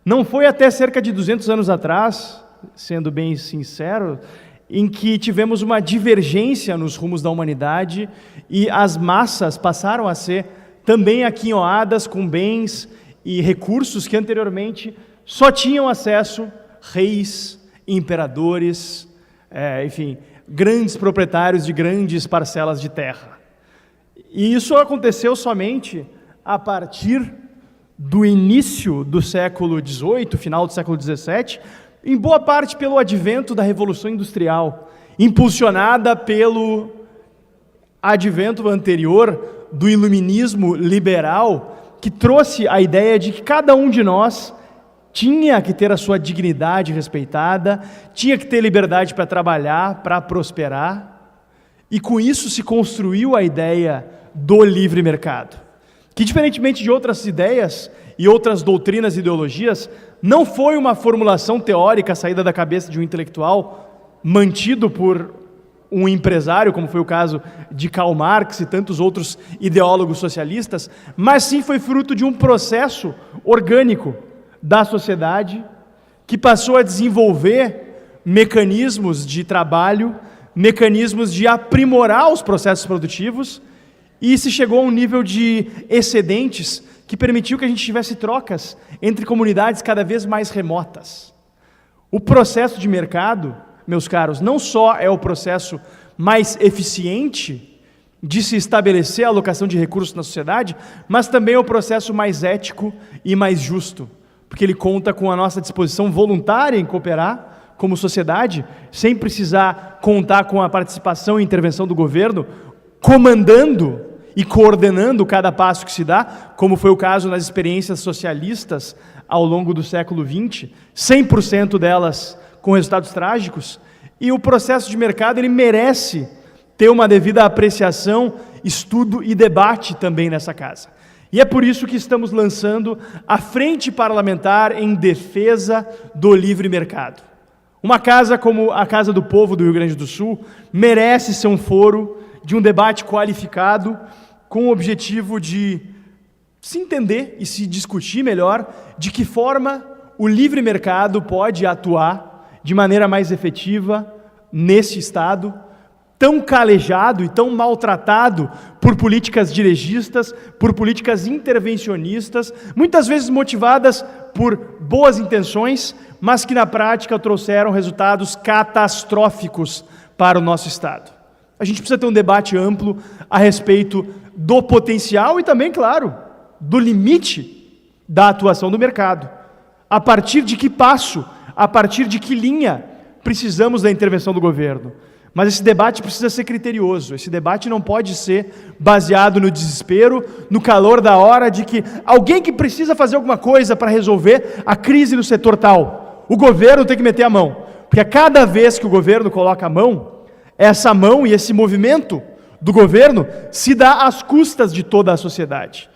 Não foi até cerca de 200 anos atrás, sendo bem sincero, em que tivemos uma divergência nos rumos da humanidade e as massas passaram a ser também aquinhoadas com bens e recursos que anteriormente só tinham acesso reis, imperadores, enfim, grandes proprietários de grandes parcelas de terra. E isso aconteceu somente a partir do início do século XVIII, final do século XVII, em boa parte pelo advento da Revolução Industrial, impulsionada pelo advento anterior do iluminismo liberal, que trouxe a ideia de que cada um de nós tinha que ter a sua dignidade respeitada, tinha que ter liberdade para trabalhar, para prosperar, e com isso se construiu a ideia do livre mercado, que diferentemente de outras ideias e outras doutrinas e ideologias, não foi uma formulação teórica saída da cabeça de um intelectual mantido por um empresário, como foi o caso de Karl Marx e tantos outros ideólogos socialistas, mas sim foi fruto de um processo orgânico da sociedade que passou a desenvolver mecanismos de trabalho, mecanismos de aprimorar os processos produtivos, e se chegou a um nível de excedentes que permitiu que a gente tivesse trocas entre comunidades cada vez mais remotas. O processo de mercado, meus caros, não só é o processo mais eficiente de se estabelecer a alocação de recursos na sociedade, mas também é o processo mais ético e mais justo, porque ele conta com a nossa disposição voluntária em cooperar como sociedade, sem precisar contar com a participação e intervenção do governo, comandando e coordenando cada passo que se dá, como foi o caso nas experiências socialistas ao longo do século XX, 100% delas com resultados trágicos, e o processo de mercado ele merece ter uma devida apreciação, estudo e debate também nessa casa. E é por isso que estamos lançando a Frente Parlamentar em Defesa do Livre Mercado. Uma casa como a Casa do Povo do Rio Grande do Sul merece ser um foro de um debate qualificado com o objetivo de se entender e se discutir melhor de que forma o livre mercado pode atuar de maneira mais efetiva nesse Estado, tão calejado e tão maltratado por políticas dirigistas, por políticas intervencionistas, muitas vezes motivadas por boas intenções, mas que na prática trouxeram resultados catastróficos para o nosso Estado. A gente precisa ter um debate amplo a respeito do potencial e também, claro, do limite da atuação do mercado. A partir de que passo, a partir de que linha precisamos da intervenção do governo. Mas esse debate precisa ser criterioso, esse debate não pode ser baseado no desespero, no calor da hora de que alguém que precisa fazer alguma coisa para resolver a crise no setor tal, o governo tem que meter a mão, porque a cada vez que o governo coloca a mão, essa mão e esse movimento do governo se dá às custas de toda a sociedade.